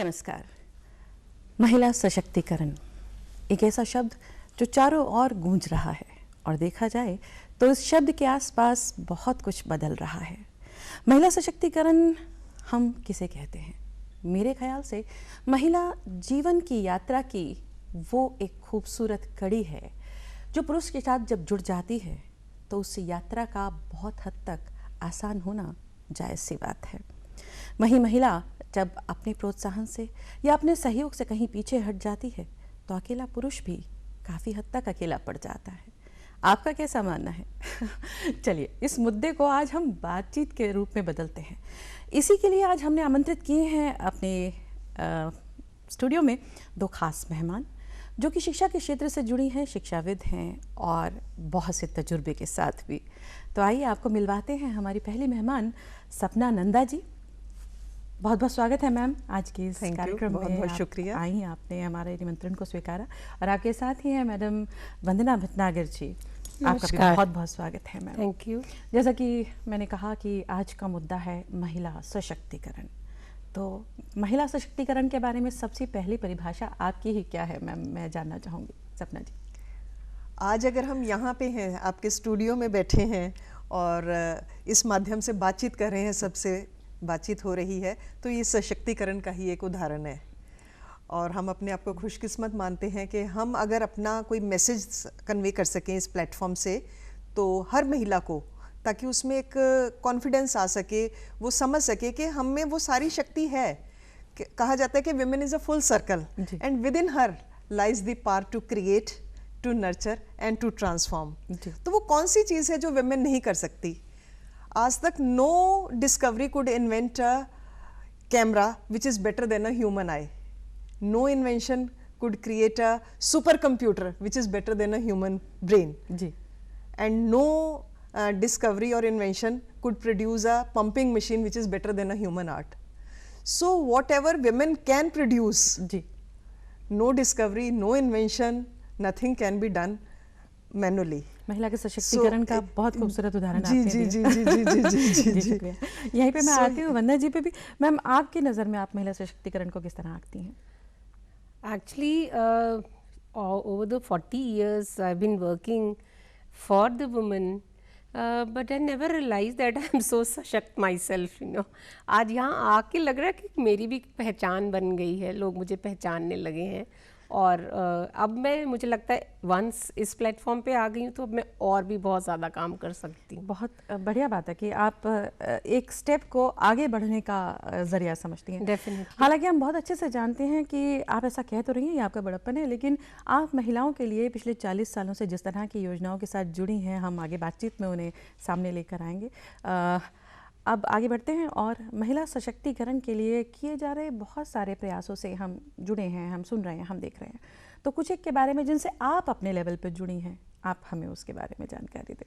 नमस्कार। महिला सशक्तिकरण एक ऐसा शब्द जो चारों ओर गूंज रहा है और देखा जाए तो इस शब्द के आसपास बहुत कुछ बदल रहा है। महिला सशक्तिकरण हम किसे कहते हैं? मेरे ख्याल से महिला जीवन की यात्रा की वो एक खूबसूरत कड़ी है जो पुरुष के साथ जब जुड़ जाती है तो उस यात्रा का बहुत हद तक आसान होना जायज़ सी बात है। वहीं महिला जब अपने प्रोत्साहन से या अपने सहयोग से कहीं पीछे हट जाती है तो अकेला पुरुष भी काफ़ी हद तक अकेला पड़ जाता है। आपका कैसा मानना है? चलिए इस मुद्दे को आज हम बातचीत के रूप में बदलते हैं। इसी के लिए आज हमने आमंत्रित किए हैं अपने स्टूडियो में दो खास मेहमान जो कि शिक्षा के क्षेत्र से जुड़ी हैं, शिक्षाविद हैं और बहुत से तजुर्बे के साथ भी। तो आइए आपको मिलवाते हैं हमारी पहली मेहमान सपना नंदा जी। बहुत बहुत स्वागत है मैम आज के इस कार्यक्रम में। बहुत बहुत शुक्रिया। आई आपने हमारे निमंत्रण को स्वीकारा। और आपके साथ ही हैं मैडम वंदना भटनागर जी। आपका भी बहुत बहुत स्वागत है मैम। Thank you. जैसा कि मैंने कहा कि आज का मुद्दा है महिला सशक्तिकरण। तो महिला सशक्तिकरण के बारे में सबसे पहली परिभाषा आपकी ही क्या है मैम, मैं जानना चाहूँगी सपना जी। आज अगर हम यहाँ पे हैं, आपके स्टूडियो में बैठे हैं और इस माध्यम से बातचीत कर रहे हैं, सबसे बातचीत हो रही है, तो ये सशक्तिकरण का ही एक उदाहरण है। और हम अपने आप को खुशकिस्मत मानते हैं कि हम अगर अपना कोई मैसेज कन्वे कर सकें इस प्लेटफॉर्म से, तो हर महिला को, ताकि उसमें एक कॉन्फिडेंस आ सके, वो समझ सके कि हम में वो सारी शक्ति है। कहा जाता है कि women is a full circle and within her lies the power to create, to nurture and to transform. तो वो कौन सी चीज़ है जो विमेन नहीं कर सकती? आज तक no discovery could invent a camera which is better than a human eye. No invention could create a supercomputer which is better than a human brain. जी. And no discovery or invention could produce a pumping machine which is better than a human art. So whatever women can produce, जी. no discovery, no invention, nothing can be done manually. महिला के सशक्तिकरण का बहुत खूबसूरत उदाहरण आपने जी दिया। जी जी जी जी जी जी शुक्रिया। यहीं पे मैं आती हूँ वंदना जी पे भी। मैम आपकी नज़र में आप महिला सशक्तिकरण को किस तरह आंकती हैं? Actually, over the 40 years I've been working for the woman, but I never realized that I'm so सशक्त myself, you know. आज यहाँ आके लग रहा है कि मेरी भी पहचान बन गई है, लोग मुझे पहचानने लगे हैं। और अब मैं, मुझे लगता है वंस इस प्लेटफॉर्म पे आ गई हूँ तो अब मैं और भी बहुत ज़्यादा काम कर सकती हूँ। बहुत बढ़िया बात है कि आप एक स्टेप को आगे बढ़ने का ज़रिया समझती हैं। डेफिनेटली। हालांकि हम बहुत अच्छे से जानते हैं कि आप ऐसा कह तो रही हैं, ये आपका बड़प्पन है, लेकिन आप महिलाओं के लिए पिछले 40 सालों से जिस तरह की योजनाओं के साथ जुड़ी हैं, हम आगे बातचीत में उन्हें सामने लेकर आएंगे। अब आगे बढ़ते हैं और महिला सशक्तिकरण के लिए किए जा रहे बहुत सारे प्रयासों से हम जुड़े हैं, हम सुन रहे हैं, हम देख रहे हैं। तो कुछ एक के बारे में जिनसे आप अपने लेवल पर जुड़ी हैं, आप हमें उसके बारे में जानकारी दें।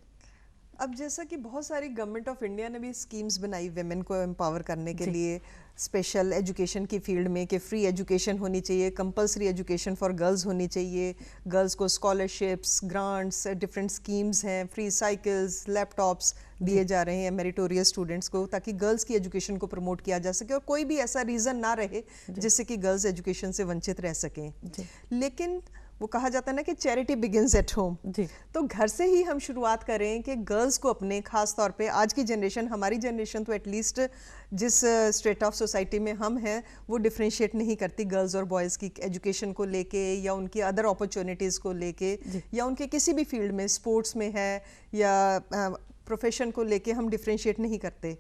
अब जैसा कि बहुत सारी गवर्नमेंट ऑफ इंडिया ने भी स्कीम्स बनाई विमेन को एम्पावर करने के लिए, स्पेशल एजुकेशन की फील्ड में कि फ्री एजुकेशन होनी चाहिए, कंपलसरी एजुकेशन फॉर गर्ल्स होनी चाहिए, गर्ल्स को स्कॉलरशिप्स, ग्रांट्स, डिफरेंट स्कीम्स हैं, फ्री साइकिल्स, लैपटॉप्स दिए जा रहे हैं मेरिटोरियस स्टूडेंट्स को, ताकि गर्ल्स की एजुकेशन को प्रमोट किया जा सके और कोई भी ऐसा रीज़न ना रहे जिससे कि गर्ल्स एजुकेशन से वंचित रह सकें। लेकिन वो कहा जाता है ना कि चैरिटी बिगिंस एट होम। तो घर से ही हम शुरुआत करें कि गर्ल्स को अपने, खास तौर पे आज की जनरेशन, हमारी जनरेशन तो एटलीस्ट जिस स्टेट ऑफ सोसाइटी में हम हैं वो डिफ्रेंशिएट नहीं करती गर्ल्स और बॉयज़ की एजुकेशन को लेके या उनकी अदर अपॉर्चुनिटीज़ को लेके या उनके किसी भी फील्ड में, स्पोर्ट्स में है या प्रोफेशन को लेके हम डिफ्रेंशिएट नहीं करते,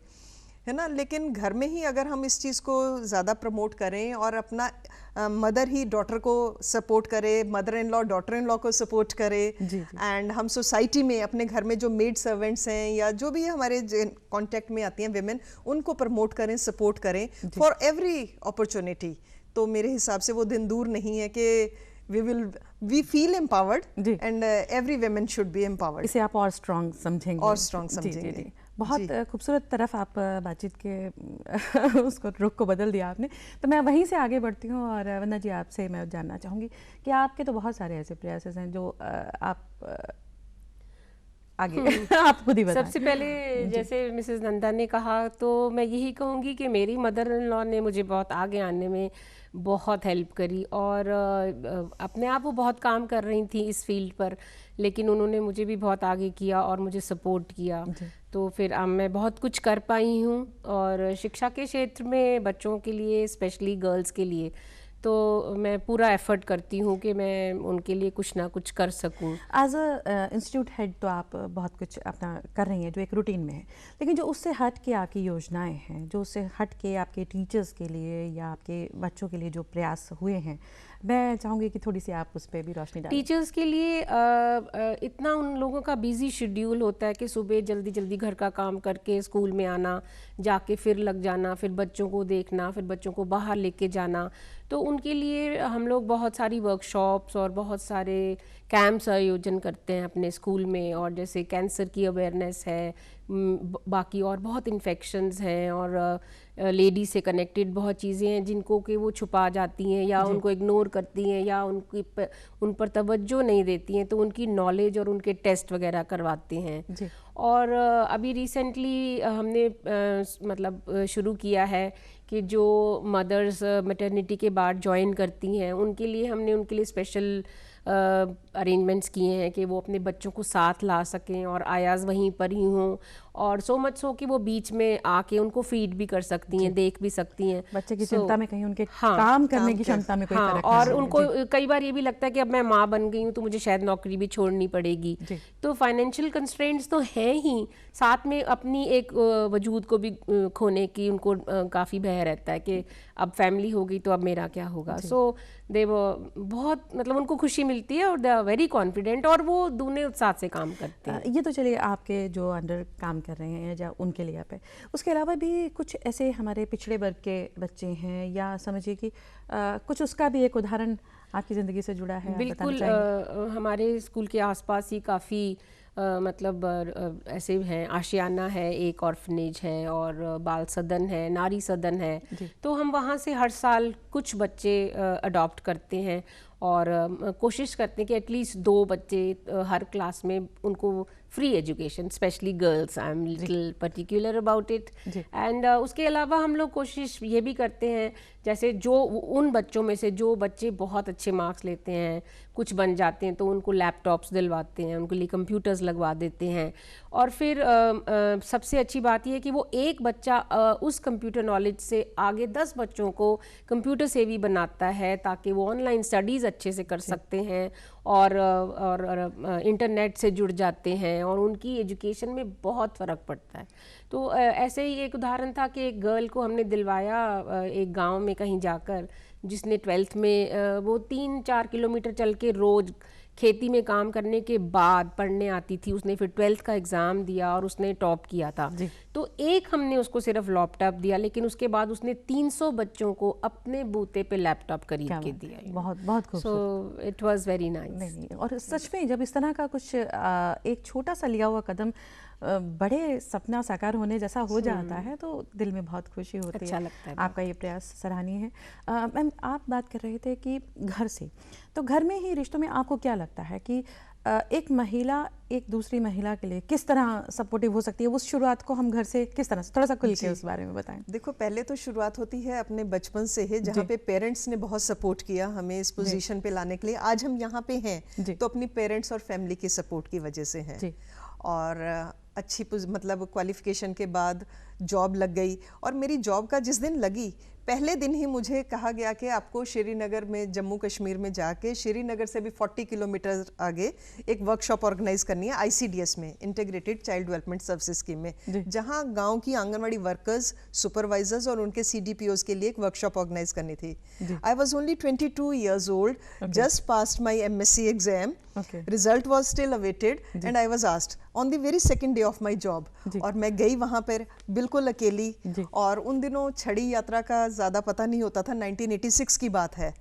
है ना। लेकिन घर में ही अगर हम इस चीज़ को ज़्यादा प्रमोट करें और अपना मदर ही डॉटर को सपोर्ट करे, mother in law daughter in law को सपोर्ट करे, एंड हम सोसाइटी में अपने घर में जो मेड सर्वेंट्स हैं या जो भी हमारे कांटेक्ट में आती हैं विमेन, उनको प्रमोट करें, सपोर्ट करें फॉर एवरी अपॉर्चुनिटी, तो मेरे हिसाब से वो दिन दूर नहीं है कि we feel empowered and every woman should be empowered. इसे आप और स्ट्रॉन्ग समझेंगे। और स्ट्रॉन्ग समझेंगे। बहुत खूबसूरत तरफ आप बातचीत के उसको रुख को बदल दिया आपने। तो मैं वहीं से आगे बढ़ती हूँ और वंदना जी आपसे मैं जानना चाहूँगी कि आपके तो बहुत सारे ऐसे प्रयास हैं जो आप आगे आप खुद ही बताएं। सबसे पहले जैसे मिसेस नंदा ने कहा, तो मैं यही कहूँगी कि मेरी मदर इन लॉ ने मुझे बहुत आगे आने में बहुत हेल्प करी, और अपने आप वो बहुत काम कर रही थी इस फील्ड पर, लेकिन उन्होंने मुझे भी बहुत आगे किया और मुझे सपोर्ट किया। तो फिर अब मैं बहुत कुछ कर पाई हूँ, और शिक्षा के क्षेत्र में बच्चों के लिए, स्पेशली गर्ल्स के लिए, तो मैं पूरा एफर्ट करती हूँ कि मैं उनके लिए कुछ ना कुछ कर सकूँ। एज अ इंस्टीट्यूट हेड तो आप बहुत कुछ अपना कर रही हैं जो एक रूटीन में है, लेकिन जो उससे हट के आपकी योजनाएं हैं, जो उससे हट के आपके टीचर्स के लिए या आपके बच्चों के लिए जो प्रयास हुए हैं, मैं चाहूँगी कि थोड़ी सी आप उस पर भी रोशनी डालें। टीचर्स के लिए इतना उन लोगों का बिजी शेड्यूल होता है कि सुबह जल्दी जल्दी घर का काम करके स्कूल में आना, जाके फिर लग जाना, फिर बच्चों को देखना, फिर बच्चों को बाहर लेके जाना। तो उनके लिए हम लोग बहुत सारी वर्कशॉप्स और बहुत सारे कैंप्स आयोजन करते हैं अपने स्कूल में, और जैसे कैंसर की अवेयरनेस है, बाकी और बहुत इन्फेक्शंस हैं, और लेडी से कनेक्टेड बहुत चीज़ें हैं जिनको कि वो छुपा जाती हैं या उनको इग्नोर करती हैं या उन पर तवज्जो नहीं देती हैं, तो उनकी नॉलेज और उनके टेस्ट वगैरह करवाते हैं। और अभी रिसेंटली हमने मतलब शुरू किया है कि जो मदर्स मैटरनिटी के बाद ज्वाइन करती हैं उनके लिए हमने उनके लिए स्पेशल अरेंजमेंट्स किए हैं कि वो अपने बच्चों को साथ ला सकें और आयाज़ वहीं पर ही हों, और सो मच सो कि वो बीच में आके उनको फीड भी कर सकती हैं, देख भी सकती हैं। बच्चे की चिंता में कहीं उनके काम करने की क्षमता में कोई फर्क और नहीं। उनको कई बार ये भी लगता है कि अब मैं माँ बन गई हूँ तो मुझे शायद नौकरी भी छोड़नी पड़ेगी। तो फाइनेंशियल कंस्ट्रेंट्स तो हैं ही, साथ में अपनी एक वजूद को भी खोने की उनको काफ़ी भय रहता है कि अब फैमिली हो गई तो अब मेरा क्या होगा। सो दे वो बहुत मतलब उनको खुशी मिलती है और दे आर वेरी कॉन्फिडेंट, और वो दूने उत्साह से काम करते हैं। ये तो चलिए आपके जो अंडर काम कर रहे हैं या उनके लिए आप है, उसके अलावा भी कुछ ऐसे हमारे पिछड़े वर्ग के बच्चे हैं, या समझिए कि कुछ उसका भी एक उदाहरण आपकी ज़िंदगी से जुड़ा है? बिल्कुल, हमारे स्कूल के आसपास ही काफ़ी मतलब ऐसे हैं, आशियाना है, एक ऑर्फनेज है, और बाल सदन है, नारी सदन है। तो हम वहाँ से हर साल कुछ बच्चे अडॉप्ट करते हैं, और कोशिश करते हैं कि एटलीस्ट 2 बच्चे हर क्लास में उनको free education, specially girls, I am little particular about it. And उसके अलावा हम लोग कोशिश ये भी करते हैं, जैसे जो उन बच्चों में से जो बच्चे बहुत अच्छे मार्क्स लेते हैं, कुछ बन जाते हैं, तो उनको लैपटॉप्स दिलवाते हैं, उनके लिए कंप्यूटर्स लगवा देते हैं। और फिर सबसे अच्छी बात यह है कि वो एक बच्चा उस कंप्यूटर नॉलेज से आगे 10 बच्चों को कंप्यूटर सेवी बनाता है, ताकि वो ऑनलाइन स्टडीज़ अच्छे से कर सकते हैं और इंटरनेट से जुड़ जाते हैं, और उनकी एजुकेशन में बहुत फ़र्क पड़ता है। तो ऐसे ही एक उदाहरण था कि एक गर्ल को हमने दिलवाया एक गांव में कहीं जाकर, जिसने 12th में वो 3-4 किलोमीटर चल के रोज़ खेती में काम करने के बाद पढ़ने आती थी। उसने फिर 12th का एग्ज़ाम दिया और उसने टॉप किया था। तो एक हमने उसको सिर्फ लैपटॉप दिया, लेकिन उसके बाद उसने 300 बच्चों को अपने बूते पे लैपटॉप खरीद के दिया। बहुत बहुत खूबसूरत। So it was very nice. और सच में जब इस तरह का कुछ एक छोटा सा लिया हुआ कदम बड़े सपना साकार होने जैसा हो जाता है, तो दिल में बहुत खुशी होती है। अच्छा लगता है। आपका ये प्रयास सराहनीय है। मैम, आप बात कर रहे थे कि घर से, तो घर में ही रिश्तों में आपको क्या लगता है कि एक महिला एक दूसरी महिला के लिए किस तरह सपोर्टिव हो सकती है? उस शुरुआत को हम घर से किस तरह से, थोड़ा सा खुल के उस बारे में बताएं। देखो, पहले तो शुरुआत होती है अपने बचपन से है, जहाँ पे पेरेंट्स ने बहुत सपोर्ट किया हमें इस पोजीशन पे लाने के लिए। आज हम यहाँ पे हैं तो अपनी पेरेंट्स और फैमिली की सपोर्ट की वजह से हैं। और अच्छी मतलब क्वालिफिकेशन के बाद जॉब लग गई, और मेरी जॉब का जिस दिन लगी पहले दिन ही मुझे कहा गया कि आपको श्रीनगर में, जम्मू कश्मीर में जाके श्रीनगर से भी 40 किलोमीटर आगे एक वर्कशॉप ऑर्गेनाइज करनी है ICDS में, integrated child development services scheme में, जहां गांव की आंगनवाड़ी वर्कर्स, सुपरवाइजर्स और उनके CDPOs के लिए एक वर्कशॉप ऑर्गेनाइज करनी थी। I was only 22 years old, just passed my MSc exam, result was still awaited, and I was asked on the very second day of my job, और मैं गई वहां पर बिल्कुल अकेली, और उन दिनों छड़ी यात्रा का ज़्यादा पता नहीं होता था, 1986 की बात है।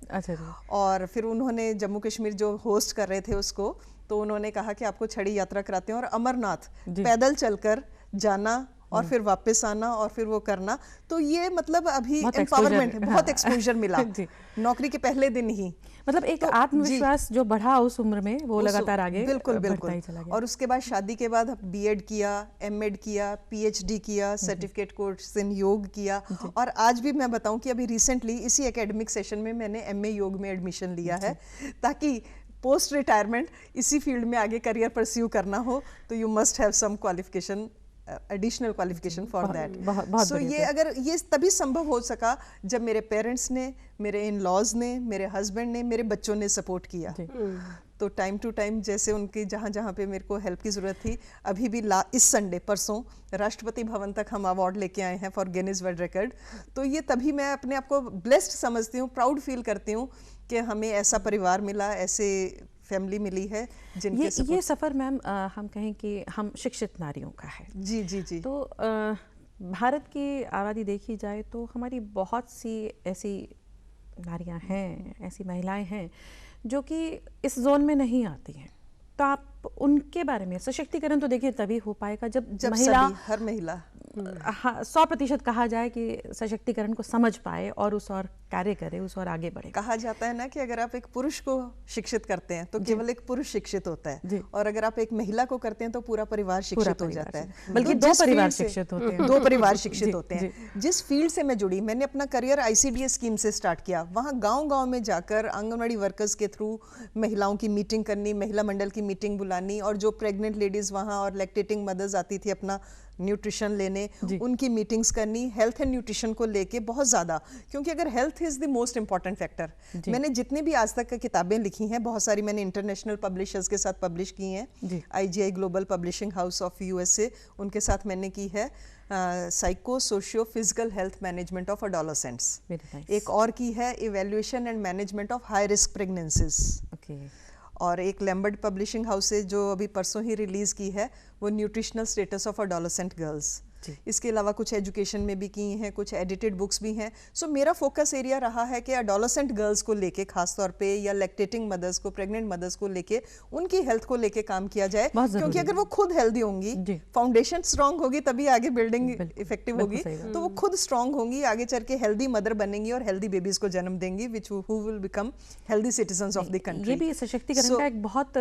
और फिर उन्होंने जम्मू कश्मीर जो होस्ट कर रहे थे उसको, तो उन्होंने कहा कि आपको छड़ी यात्रा कराते हैं और अमरनाथ पैदल चलकर जाना और फिर वापस आना और फिर वो करना। तो ये मतलब अभी बहुत एम्पावरमेंट है, exposure, बहुत हाँ। एक्सपोजर मिला जी। नौकरी के पहले दिन ही। मतलब एक तो आत्मविश्वास जो बढ़ा उस उम्र में वो उस- लगातार आगे बिल्कुल बढ़ता बिल्कुल। ही चला गया। और उसके बाद शादी के बाद बीएड किया, एमएड किया, पीएचडी किया, सर्टिफिकेट कोर्स इन योग किया, और आज भी मैं बताऊं कि अभी रिसेंटली इसी एकेडमिक सेशन में मैंने एमए योग में एडमिशन लिया है, ताकि पोस्ट रिटायरमेंट इसी फील्ड में आगे करियर परस्यू करना हो तो you must have some qualification, additional qualification for that. बहुत सो बढ़िया ये अगर ये तभी संभव हो सका जब मेरे पेरेंट्स ने, मेरे इन लॉज ने, मेरे हस्बैंड ने, मेरे बच्चों ने सपोर्ट किया। तो टाइम टू टाइम जैसे उनकी जहाँ जहाँ पे मेरे को हेल्प की ज़रूरत थी, अभी भी इस संडे परसों राष्ट्रपति भवन तक हम अवार्ड लेके आए हैं फॉर गिनीज वर्ल्ड रिकॉर्ड। तो ये तभी मैं अपने आप को ब्लेस्ड समझती हूँ, प्राउड फील करती हूँ कि हमें ऐसा परिवार मिला, ऐसे फैमिली मिली है जिनके ये सफ़र मैम हम कहें कि हम शिक्षित नारियों का है। जी जी जी। तो भारत की आबादी देखी जाए तो हमारी बहुत सी ऐसी नारियां हैं, ऐसी महिलाएं हैं जो कि इस जोन में नहीं आती हैं। तो आप उनके बारे में, सशक्तिकरण तो देखिए तभी हो पाएगा जब महिला, हर महिला 100% कहा जाए कि सशक्तिकरण को समझ पाए और उस और कार्य करे, उस और आगे बढ़े। कहा जाता है ना कि अगर आप एक पुरुष को शिक्षित करते हैं तो केवल एक पुरुष शिक्षित होता है, और अगर आप एक महिला को करते हैं तो पूरा परिवार शिक्षित हो जाता है, बल्कि तो दो जिस परिवार फील्ड से- शिक्षित होते हैं। दो परिवार शिक्षित होते हैं। जिस फील्ड से मैं जुड़ी, मैंने अपना करियर आईसीडीएस स्कीम से स्टार्ट किया। वहाँ गांव-गांव में जाकर आंगनवाड़ी वर्कर्स के थ्रू महिलाओं की मीटिंग करनी, महिला मंडल की मीटिंग बुलानी, और जो प्रेग्नेंट लेडीज वहाँ और लैक्टेटिंग मदर्स आती थी अपना न्यूट्रिशन लेने, उनकी मीटिंग्स करनी, हेल्थ एंड न्यूट्रिशन को लेके बहुत ज़्यादा, क्योंकि अगर health is the most important factor. मैंने जितनी भी आज तक की किताबें लिखी हैं, बहुत सारी मैंने इंटरनेशनल पब्लिशर्स के साथ पब्लिश की हैं, IGI global publishing house of USA, उनके साथ मैंने की है psycho socio physical health management of adolescents. एक और की है evaluation and management of high risk pregnancies. और एक लैम्बर्ट पब्लिशिंग हाउस से जो अभी परसों ही रिलीज की है, वो nutritional status of adolescent girls. इसके अलावा कुछ एजुकेशन में भी की हैं, कुछ एडिटेड बुक्स भी हैं। सो मेरा फोकस एरिया रहा है कि अडोलेसेंट गर्ल्स को लेके खास तौर पे, या लैक्टेटिंग मदर्स को, प्रेग्नेंट मदर्स को लेके, उनकी हेल्थ को लेके काम किया जाए, क्योंकि अगर वो खुद हेल्दी होंगी, फाउंडेशन स्ट्रांग होगी, तभी आगे बिल्डिंग इफेक्टिव होगी। तो वो खुद स्ट्रांग होंगी, आगे चल के हेल्दी मदर बनेंगी और हेल्दी बेबीज को जन्म देंगी, which who will become healthy citizens of the country. ये भी सशक्तिकरण का एक बहुत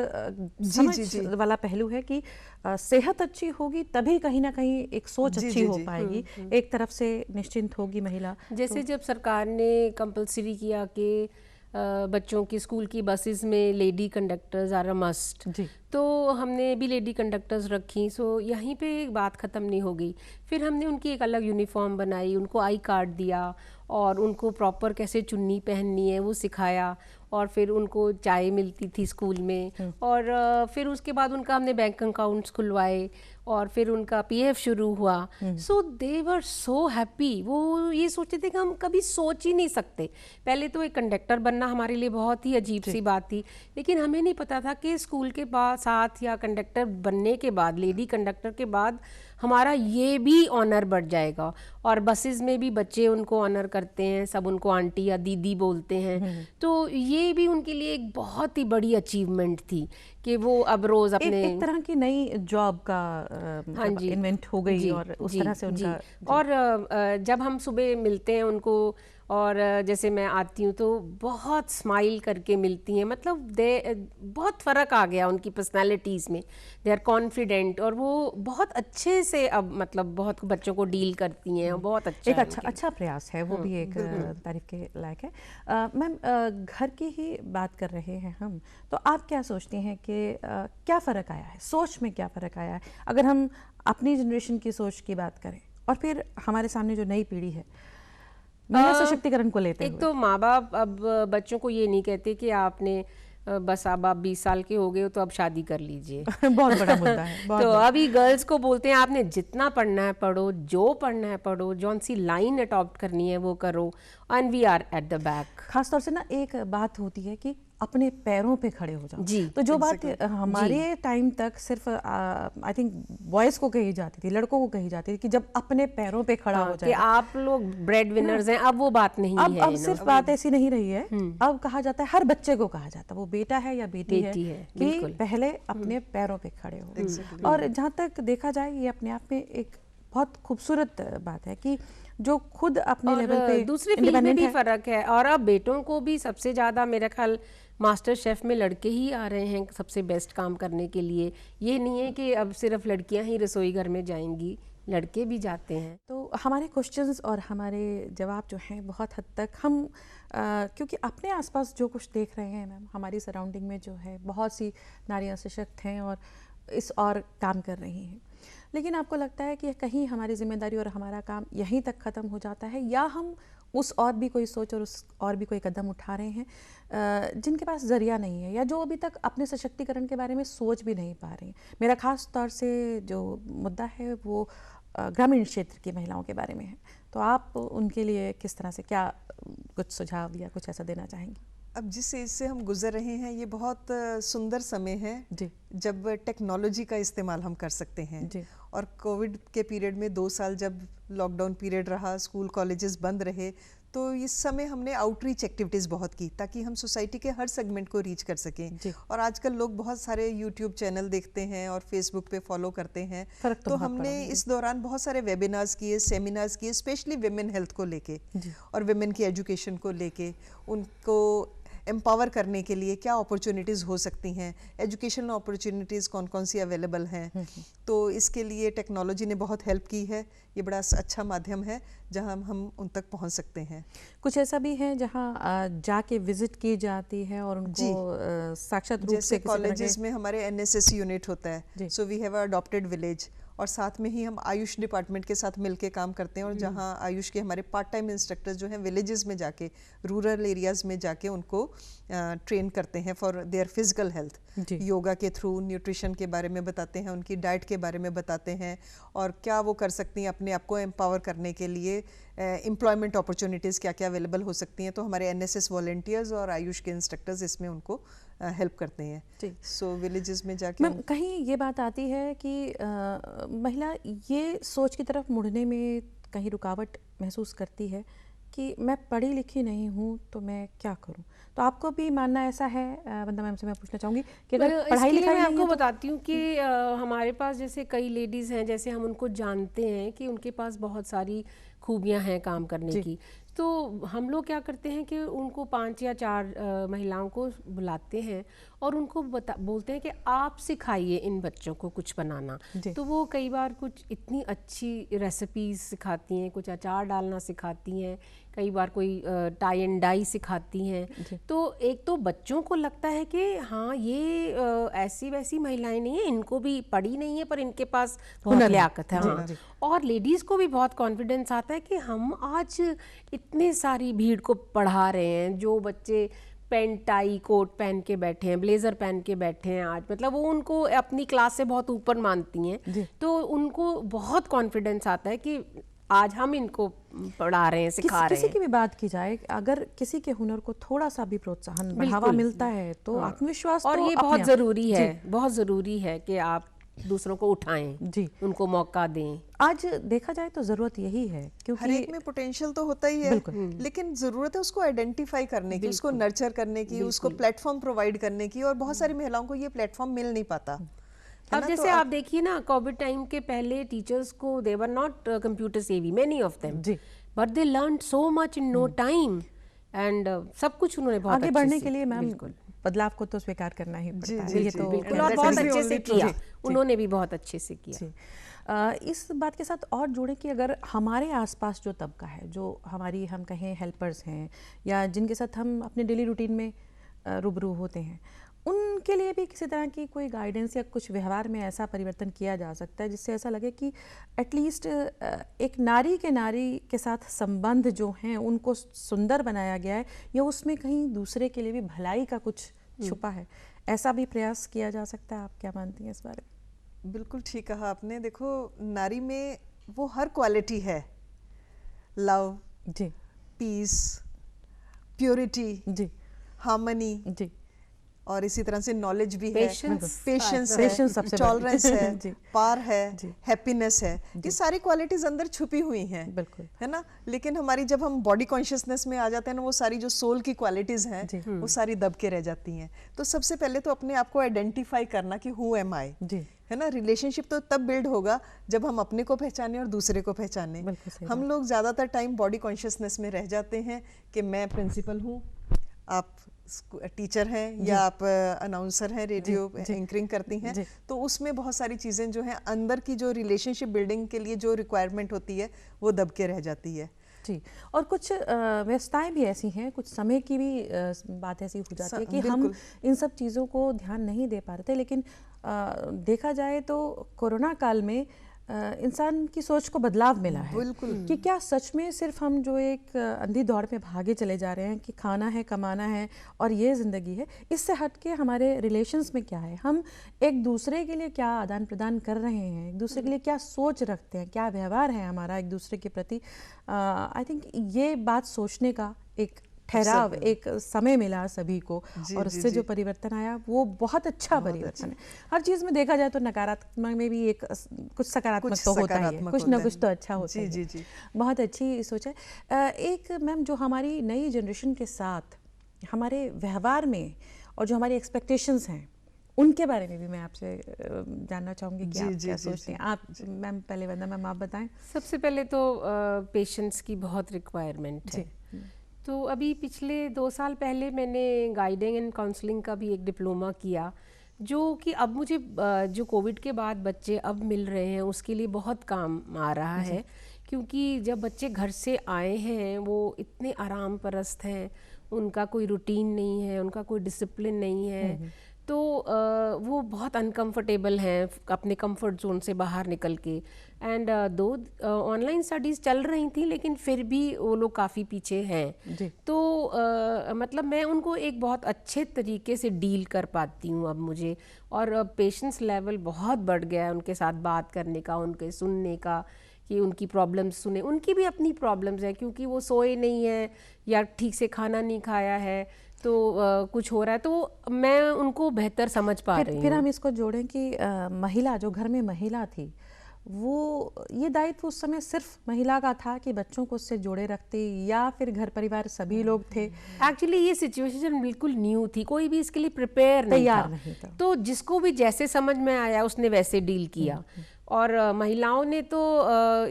समझ वाला पहलू है कि सेहत अच्छी होगी तभी कहीं ना कहीं एक सोच अच्छी हो पाएगी, एक तरफ से निश्चिंत होगी महिला। जैसे जब सरकार ने कंपलसरी किया कि बच्चों की स्कूल की बसेस में lady conductors are a must, तो हमने भी लेडी कंडक्टर्स रखी। सो यहीं पे बात ख़त्म नहीं हो गई। फिर हमने उनकी एक अलग यूनिफॉर्म बनाई, उनको आई कार्ड दिया, और उनको प्रॉपर कैसे चुन्नी पहननी है वो सिखाया, और फिर उनको चाय मिलती थी स्कूल में, और फिर उसके बाद उनका हमने बैंक अकाउंट्स खुलवाए, और फिर उनका पीएफ शुरू हुआ। सो दे वर सो हैप्पी। वो ये सोचते थे कि हम कभी सोच ही नहीं सकते। पहले तो एक कंडक्टर बनना हमारे लिए बहुत ही अजीब सी बात थी, लेकिन हमें नहीं पता था कि स्कूल के बाद साथ या कंडक्टर बनने के बाद, लेडी कंडक्टर के बाद, हमारा ये भी ऑनर बढ़ जाएगा। और बसेस में भी बच्चे उनको ऑनर करते हैं, सब उनको आंटी या दीदी बोलते हैं। तो ये भी उनके लिए एक बहुत ही बड़ी अचीवमेंट थी कि वो अब रोज अपने एक तरह की नई जॉब का इन्वेंट हो गई, और उस तरह से उनका। और जब हम सुबह मिलते हैं उनको, और जैसे मैं आती हूँ तो बहुत स्माइल करके मिलती हैं, मतलब बहुत फ़र्क आ गया उनकी पर्सनालिटीज़ में। दे आर कॉन्फिडेंट, और वो बहुत अच्छे से अब मतलब बहुत बच्चों को डील करती हैं, बहुत अच्छा एक अच्छा प्रयास है, वो भी एक तारीफ के लायक है। मैम, घर की ही बात कर रहे हैं हम, तो आप क्या सोचती हैं कि क्या फ़र्क आया है, सोच में क्या फ़र्क आया है, अगर हम अपनी जनरेशन की सोच की बात करें और फिर हमारे सामने जो नई पीढ़ी है महिला सशक्तिकरण को लेते एक तो माँ बाप अब बच्चों को ये नहीं कहते कि आपने बस अब आप 20 साल के हो गए हो तो अब शादी कर लीजिए। बहुत बड़ा मुद्दा है। तो अभी गर्ल्स को बोलते हैं आपने जितना पढ़ना है पढ़ो, जो पढ़ना है पढ़ो, जौन सी लाइन अडॉप्ट करनी है वो करो, and we are at the back. खासतौर से ना एक बात होती है कि अपने पैरों पे खड़े हो जाओ। जी, तो जो बात हमारे टाइम तक सिर्फ आई थिंक बॉयज को कही जाती थी, लड़कों को कही जाती थी कि जब अपने पैरों पे खड़ा हो जाए कि आप लोग ब्रेड विनर्स हैं, अब वो बात नहीं है। अब सिर्फ बात ऐसी नहीं रही है, अब कहा जाता है, हर बच्चे को कहा जाता है, वो बेटा है या बेटी है कि पहले अपने पैरों पे खड़े हो। और जहाँ तक देखा जाए ये अपने आप में एक बहुत खूबसूरत बात है कि जो खुद अपने और लेवल पे दूसरी फील्ड में independent भी है। फर्क है। और अब बेटों को भी सबसे ज़्यादा मेरा ख्याल मास्टर शेफ में लड़के ही आ रहे हैं सबसे बेस्ट काम करने के लिए। ये नहीं है कि अब सिर्फ लड़कियां ही रसोई घर में जाएंगी, लड़के भी जाते हैं। तो हमारे क्वेश्चंस और हमारे जवाब जो हैं बहुत हद तक हम क्योंकि अपने आसपास जो कुछ देख रहे हैं मैम, हमारी सराउंडिंग में जो है बहुत सी नारियां सशक्त हैं और इस और काम कर रही हैं, लेकिन आपको लगता है कि कहीं हमारी जिम्मेदारी और हमारा काम यहीं तक ख़त्म हो जाता है, या हम उस और भी कोई सोच और उस और भी कोई कदम उठा रहे हैं जिनके पास ज़रिया नहीं है या जो अभी तक अपने सशक्तिकरण के बारे में सोच भी नहीं पा रहे हैं? मेरा ख़ास तौर से जो मुद्दा है वो ग्रामीण क्षेत्र की महिलाओं के बारे में है, तो आप उनके लिए किस तरह से क्या कुछ सुझाव या कुछ ऐसा देना चाहेंगी? अब जिस एज से हम गुजर रहे हैं ये बहुत सुंदर समय है जी जब टेक्नोलॉजी का इस्तेमाल हम कर सकते हैं। जी और कोविड के पीरियड में 2 साल जब लॉकडाउन पीरियड रहा, स्कूल कॉलेजेस बंद रहे, तो इस समय हमने आउटरीच एक्टिविटीज़ बहुत की ताकि हम सोसाइटी के हर सेगमेंट को रीच कर सकें। जी। और आजकल लोग बहुत सारे यूट्यूब चैनल देखते हैं और फेसबुक पे फॉलो करते हैं, फर्क तो तो बहुत पड़ा हमने है। इस दौरान बहुत सारे वेबिनार्स किए, सेमिनार्स किए, स्पेशली विमेन हेल्थ को लेके जी। और विमेन की एजुकेशन को लेके, उनको एम्पावर करने के लिए क्या अपॉर्चुनिटीज़ हो सकती हैं, एजुकेशनल अपॉर्चुनिटीज़ कौन कौन सी अवेलेबल हैं। तो इसके लिए टेक्नोलॉजी ने बहुत हेल्प की है। ये बड़ा अच्छा माध्यम है जहां हम उन तक पहुंच सकते हैं। कुछ ऐसा भी है जहां जाके विजिट की जाती है और उनको साक्षात रूप जैसे से किसी तरह के कॉलेजेस में हमारे एनएसएस यूनिट होता जी। है, so we have adopted village, और साथ में ही हम आयुष डिपार्टमेंट के साथ मिलके काम करते हैं। और जहां आयुष के हमारे पार्ट टाइम इंस्ट्रक्टर्स जो हैं विलेजेस में जाके, रूरल एरियाज में जाके उनको ट्रेन करते हैं फॉर देयर फिजिकल हेल्थ। जी। योगा के थ्रू न्यूट्रिशन के बारे में बताते हैं, उनकी डाइट के बारे में बताते हैं और क्या वो कर सकती हैं अपने आप को एम्पावर करने के लिए, एम्प्लॉयमेंट अपॉर्चुनिटीज़ क्या क्या अवेलेबल हो सकती हैं। तो हमारे एनएसएस वॉलंटियर्स और आयुष के इंस्ट्रक्टर्स इसमें उनको हेल्प करते हैं। जी। सो विलेजेस में जाके मैम कहीं ये बात आती है कि महिला ये सोच की तरफ मुड़ने में कहीं रुकावट महसूस करती है कि मैं पढ़ी लिखी नहीं हूँ तो मैं क्या करूँ? तो आपको भी मानना ऐसा है? वंदना मैम से मैं पूछना चाहूँगी कि अगर पढ़ाई इसके लिए लिखाई मैं नहीं आपको है तो बताती हूँ कि हमारे पास जैसे कई लेडीज़ हैं, जैसे हम उनको जानते हैं कि उनके पास बहुत सारी खूबियाँ हैं काम करने जी। की। तो हम लोग क्या करते हैं कि उनको 5 या 4 महिलाओं को बुलाते हैं और उनको बोलते हैं कि आप सिखाइए इन बच्चों को कुछ बनाना। जी। तो वो कई बार कुछ इतनी अच्छी रेसिपीज सिखाती हैं, कुछ अचार डालना सिखाती हैं, कई बार कोई टाई एंड डाई सिखाती हैं। तो एक तो बच्चों को लगता है कि हाँ ये ऐसी वैसी महिलाएं नहीं हैं, इनको भी पढ़ी नहीं है पर इनके पास बहुत हुनर है। लियाकत है। जी, हाँ। जी। और लेडीज़ को भी बहुत कॉन्फिडेंस आता है कि हम आज इतने सारी भीड़ को पढ़ा रहे हैं। जो बच्चे पेंट टाई कोट पहन के बैठे हैं, ब्लेजर पहन के बैठे हैं आज, मतलब वो उनको अपनी क्लास से बहुत ऊपर मानती हैं। तो उनको बहुत कॉन्फिडेंस आता है कि आज हम इनको पढ़ा रहे हैं, सिखा रहे किसी हैं। की भी बात की जाए, अगर किसी के हुनर को थोड़ा सा भी प्रोत्साहन बढ़ावा बिल्कुल। मिलता है तो आत्मविश्वास और तो ये अपने बहुत आप। ज़रूरी है, जी। बहुत ज़रूरी है कि आप दूसरों को उठाएं, जी। उनको मौका दें। आज देखा जाए तो ज़रूरत यही है हर क्योंकि एक में पोटेंशियल तो होता ही है, लेकिन ज़रूरत है उसको आइडेंटिफाई करने की, उसको नर्चर करने की, उसको प्लेटफॉर्म प्रोवाइड करने की। और बहुत सारी महिलाओं को ये प्लेटफॉर्म मिल नहीं पाता। अब जैसे आप देखिए ना, कोविड टाइम के पहले टीचर्स को they were not computer savvy, many of them, जी। But they learn so much in no time and सब कुछ उन्होंने बहुत आगे अच्छे बढ़ने से, के लिए मैम बिल्कुल बदलाव को तो स्वीकार करना ही पड़ता है। ये तो बिल्कुल, और That बहुत is the अच्छे से only किया, truth. उन्होंने भी बहुत अच्छे से किया। जी। इस बात के साथ और जोड़ें कि अगर हमारे आसपास जो तबका है, जो हमारी हम कहें हेल्पर्स हैं या जिनके साथ हम अपने डेली रूटीन में रूबरू होते हैं, उनके लिए भी किसी तरह की कोई गाइडेंस या कुछ व्यवहार में ऐसा परिवर्तन किया जा सकता है जिससे ऐसा लगे कि एटलीस्ट एक नारी के साथ संबंध जो हैं उनको सुंदर बनाया गया है या उसमें कहीं दूसरे के लिए भी भलाई का कुछ छुपा है। ऐसा भी प्रयास किया जा सकता है? आप क्या मानती हैं इस बारे में? बिल्कुल ठीक कहा आपने। देखो, नारी में वो हर क्वालिटी है, लव, जी। पीस, प्योरिटी, जी। हार्मनी, जी। और इसी तरह से नॉलेज भी है, Patience पेशेंस Patience सबसे है, बड़ी। टॉलरेंस है, जी। पार है, जी। हैप्पीनेस है, ये सारी क्वालिटीज अंदर छुपी हुई हैं, बिल्कुल। है ना। लेकिन हमारी जब हम बॉडी कॉन्शियसनेस में आ जाते हैं ना, वो सारी जो सोल की क्वालिटीज हैं जी। वो सारी दब के रह जाती हैं। तो सबसे पहले तो अपने आप को आइडेंटिफाई करना कि हु एम आई, जी। है ना। रिलेशनशिप तो तब बिल्ड होगा जब हम अपने को पहचाने और दूसरे को पहचाने। बिल्कुल सही हम लोग ज़्यादातर टाइम बॉडी कॉन्शियसनेस में रह जाते हैं कि मैं प्रिंसिपल हूँ, आप टीचर हैं, या आप अनाउंसर हैं, रेडियो एंकरिंग करती हैं। जी। तो उसमें बहुत सारी चीज़ें जो हैं अंदर की जो रिलेशनशिप बिल्डिंग के लिए जो रिक्वायरमेंट होती है वो दब के रह जाती है। जी। और कुछ व्यस्तताएं भी ऐसी हैं, कुछ समय की भी बात ऐसी हो जाती है कि हम बिल्कुल। इन सब चीज़ों को ध्यान नहीं दे पा रहे थे। लेकिन देखा जाए तो कोरोना काल में इंसान की सोच को बदलाव मिला है। बिल्कुल। कि क्या सच में सिर्फ हम जो एक अंधी दौड़ में भागे चले जा रहे हैं कि खाना है, कमाना है और ये ज़िंदगी है, इससे हट के हमारे रिलेशंस में क्या है, हम एक दूसरे के लिए क्या आदान प्रदान कर रहे हैं, एक दूसरे के लिए क्या सोच रखते हैं, क्या व्यवहार है हमारा एक दूसरे के प्रति। आई थिंक ये बात सोचने का एक ठहराव, एक समय मिला सभी को, और उससे जो परिवर्तन आया वो बहुत अच्छा परिवर्तन है। हर चीज़ में देखा जाए तो नकारात्मक में भी एक कुछ सकारात्मक तो होता ही है, कुछ ना कुछ तो अच्छा होता है। जी जी। बहुत अच्छी सोच है। एक मैम, जो हमारी नई जनरेशन के साथ हमारे व्यवहार में और जो हमारी एक्सपेक्टेशंस हैं उनके बारे में भी मैं आपसे जानना चाहूँगी कि आप क्या सोचते हैं। आप मैम, पहले वंदना मैम आप बताएं। सबसे पहले तो पेशेंस की बहुत रिक्वायरमेंट है। तो अभी पिछले 2 साल पहले मैंने गाइडिंग एंड काउंसलिंग का भी एक डिप्लोमा किया, जो कि अब मुझे जो कोविड के बाद बच्चे अब मिल रहे हैं उसके लिए बहुत काम आ रहा है। क्योंकि जब बच्चे घर से आए हैं वो इतने आराम परस्त हैं, उनका कोई रूटीन नहीं है, उनका कोई डिसिप्लिन नहीं है, तो वो बहुत अनकंफर्टेबल हैं अपने कंफर्ट जोन से बाहर निकल के। एंड दो ऑनलाइन स्टडीज़ चल रही थी लेकिन फिर भी वो लोग काफ़ी पीछे हैं। तो मतलब मैं उनको एक बहुत अच्छे तरीके से डील कर पाती हूँ अब मुझे, और पेशेंस लेवल बहुत बढ़ गया है उनके साथ बात करने का, उनके सुनने का, कि उनकी प्रॉब्लम्स सुने। उनकी भी अपनी प्रॉब्लम्स हैं क्योंकि वो सोए नहीं हैं या ठीक से खाना नहीं खाया है, तो कुछ हो रहा है, तो मैं उनको बेहतर समझ पा रही हूँ। फिर हम इसको जोड़ें कि महिला, जो घर में महिला थी, वो ये दायित्व उस समय सिर्फ महिला का था कि बच्चों को उससे जोड़े रखती, या फिर घर परिवार सभी लोग थे? एक्चुअली ये सिचुएशन बिल्कुल न्यू थी, कोई भी इसके लिए प्रिपेयर तैयार नहीं नहीं था। तो जिसको भी जैसे समझ में आया उसने वैसे डील किया। और महिलाओं ने तो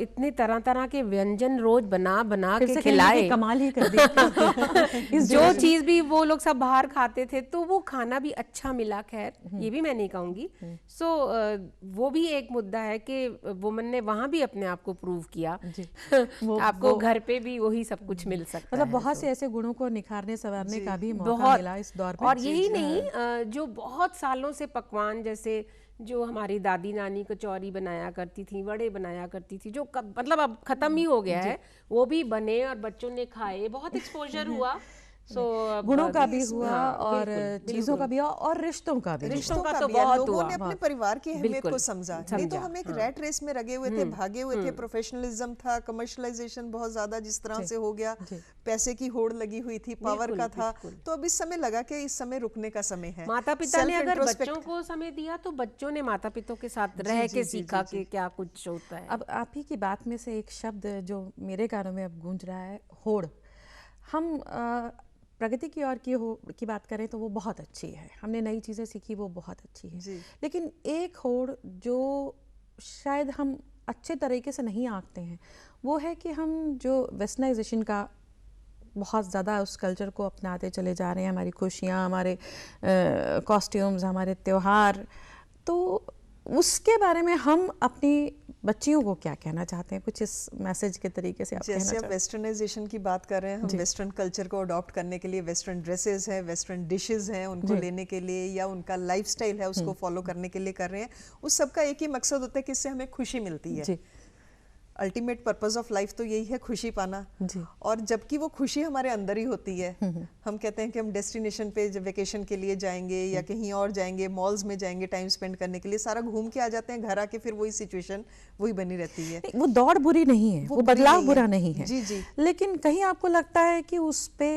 इतने तरह तरह के व्यंजन रोज बना बना के खिलाए, कमाल ही कर दी। जो चीज भी वो लोग सब बाहर खाते थे तो वो खाना भी अच्छा मिला। खैर ये भी मैं नहीं कहूँगी। सो वो भी एक मुद्दा है कि वुमन ने वहाँ भी अपने आप को प्रूव किया। आपको घर पे भी वही सब कुछ मिल सकता है। मतलब बहुत से ऐसे गुणों को निखारने संवारने का भी मौका बहुत मिला इस दौर में। और यही नहीं, जो बहुत सालों से पकवान, जैसे जो हमारी दादी नानी कचौरी बनाया करती थी, वड़े बनाया करती थी, जो मतलब अब खत्म ही हो गया है, वो भी बने और बच्चों ने खाए, बहुत एक्सपोजर हुआ। गुणों का भी हुआ और चीजों का भी हुआ और रिश्तों का भी। रिश्तों का तो भी है। बहुत लोगों हुआ, ने अपने परिवार की अहमियत को समझा। नहीं तो हम एक रैट रेस में लगे हुए थे, भागे हुए थे, प्रोफेशनलिज्म था, कमर्शलाइजेशन बहुत ज्यादा जिस तरह से हो गया, पैसे की होड़ लगी हुई थी, पावर का था। तो अब इस समय लगा कि इस समय रुकने का समय है। माता पिता ने अगर बच्चों को समय दिया तो बच्चों ने माता पिता के साथ रह के सीखा कि क्या कुछ होता है। अब आप ही की बात में से एक शब्द जो मेरे कानों में अब गूंज रहा है, होड़। हम प्रगति की ओर की बात करें तो वो बहुत अच्छी है, हमने नई चीज़ें सीखी, वो बहुत अच्छी है। लेकिन एक होड़ जो शायद हम अच्छे तरीके से नहीं आंकते हैं, वो है कि हम जो वेस्टर्नाइजेशन का बहुत ज़्यादा उस कल्चर को अपनाते चले जा रहे हैं, हमारी खुशियाँ, हमारे कॉस्ट्यूम्स, हमारे त्योहार, तो उसके बारे में हम अपनी बच्चियों को क्या कहना चाहते हैं? कुछ इस मैसेज के तरीके से आप कहना जैसे आप वेस्टर्नाइजेशन की बात कर रहे हैं, हम वेस्टर्न कल्चर को अडॉप्ट करने के लिए वेस्टर्न ड्रेसेस हैं, वेस्टर्न डिशेस हैं, उनको लेने के लिए, या उनका लाइफस्टाइल है उसको फॉलो करने के लिए कर रहे हैं। उस सब का एक ही मकसद होता है कि इससे हमें खुशी मिलती है। अल्टीमेट पर्पस ऑफ लाइफ तो यही है खुशी पाना। जी। और जबकि वो खुशी हमारे अंदर ही होती है। हम कहते हैं कि हम डेस्टिनेशन पे जब वेकेशन के लिए जाएंगे या कहीं और जाएंगे, मॉल्स में जाएंगे टाइम स्पेंड करने के लिए, सारा घूम के आ जाते हैं, घर आके फिर वही सिचुएशन वही बनी रहती है। वो दौड़ बुरी नहीं है, वो बदलाव बुरा नहीं है। जी जी। लेकिन कहीं आपको लगता है कि उस पे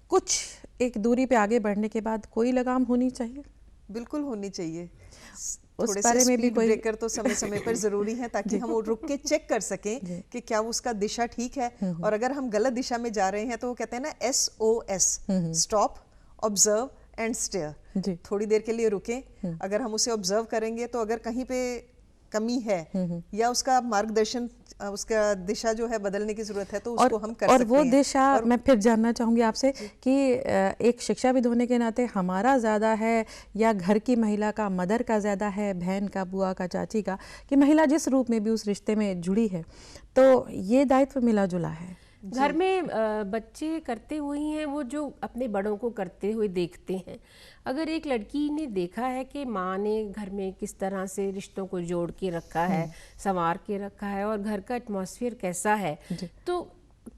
कुछ एक दूरी पे आगे बढ़ने के बाद कोई लगाम होनी चाहिए? बिल्कुल होनी चाहिए। उस थोड़े बारे से में भी स्पीड कोई ब्रेकर तो समय समय पर जरूरी है, ताकि हम वो रुक के चेक कर सकें कि क्या उसका दिशा ठीक है। और अगर हम गलत दिशा में जा रहे हैं तो वो कहते हैं ना SOS, stop, observe and stare. थोड़ी देर के लिए रुकें, अगर हम उसे ऑब्जर्व करेंगे तो अगर कहीं पे कमी है या उसका मार्गदर्शन, उसका दिशा जो है बदलने की जरूरत है तो उसको हम कर सकते हैं। और वो दिशा मैं फिर जानना चाहूंगी आपसे कि एक शिक्षाविद होने के नाते हमारा ज़्यादा है या घर की महिला का, मदर का ज़्यादा है, बहन का, बुआ का, चाची का, कि महिला जिस रूप में भी उस रिश्ते में जुड़ी है तो ये दायित्व मिला जुला है। घर में बच्चे करते हुए ही हैं वो जो अपने बड़ों को करते हुए देखते हैं। अगर एक लड़की ने देखा है कि माँ ने घर में किस तरह से रिश्तों को जोड़ के रखा है, संवार के रखा है और घर का एटमॉस्फेयर कैसा है, तो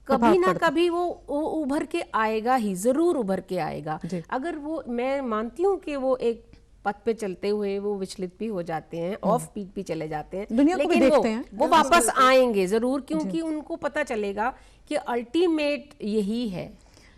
कभी ना कभी वो उभर के आएगा ही, जरूर उभर के आएगा। अगर वो, मैं मानती हूँ कि वो एक पथ पे चलते हुए वो विचलित भी हो जाते हैं, ऑफ पीक भी चले जाते हैं, दुनिया को भी देखते हैं, वो वापस आएंगे जरूर, क्योंकि उनको पता चलेगा कि अल्टीमेट यही है।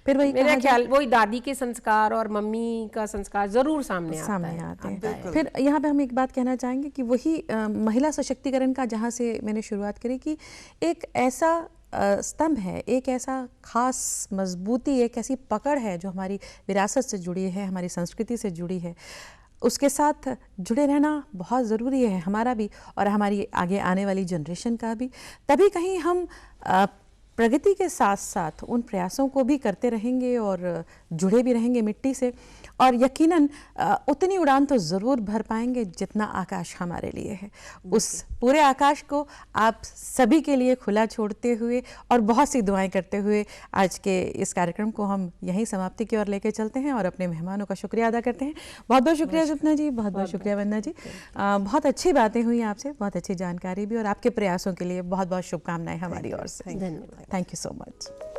फिर वही मेरा ख्याल वही दादी के संस्कार और मम्मी का संस्कार जरूर सामने आते हैं। फिर यहाँ पे हम एक बात कहना चाहेंगे कि वही महिला सशक्तिकरण का, जहाँ से मैंने शुरुआत करी, कि एक ऐसा स्तंभ है, एक ऐसा खास मजबूती, एक ऐसी पकड़ है जो हमारी विरासत से जुड़ी है, हमारी संस्कृति से जुड़ी है। उसके साथ जुड़े रहना बहुत ज़रूरी है, हमारा भी और हमारी आगे आने वाली जनरेशन का भी। तभी कहीं हम प्रगति के साथ साथ उन प्रयासों को भी करते रहेंगे और जुड़े भी रहेंगे मिट्टी से, और यकीनन उतनी उड़ान तो ज़रूर भर पाएंगे जितना आकाश हमारे लिए है। उस पूरे आकाश को आप सभी के लिए खुला छोड़ते हुए और बहुत सी दुआएं करते हुए आज के इस कार्यक्रम को हम यहीं समाप्ति की ओर लेके चलते हैं और अपने मेहमानों का शुक्रिया अदा करते हैं। बहुत बहुत शुक्रिया सपना जी, बहुत बहुत शुक्रिया वंदना जी। बहुत अच्छी बातें हुई आपसे, बहुत अच्छी जानकारी भी, और आपके प्रयासों के लिए बहुत बहुत शुभकामनाएं हमारी ओर से। धन्यवाद। Thank you so much.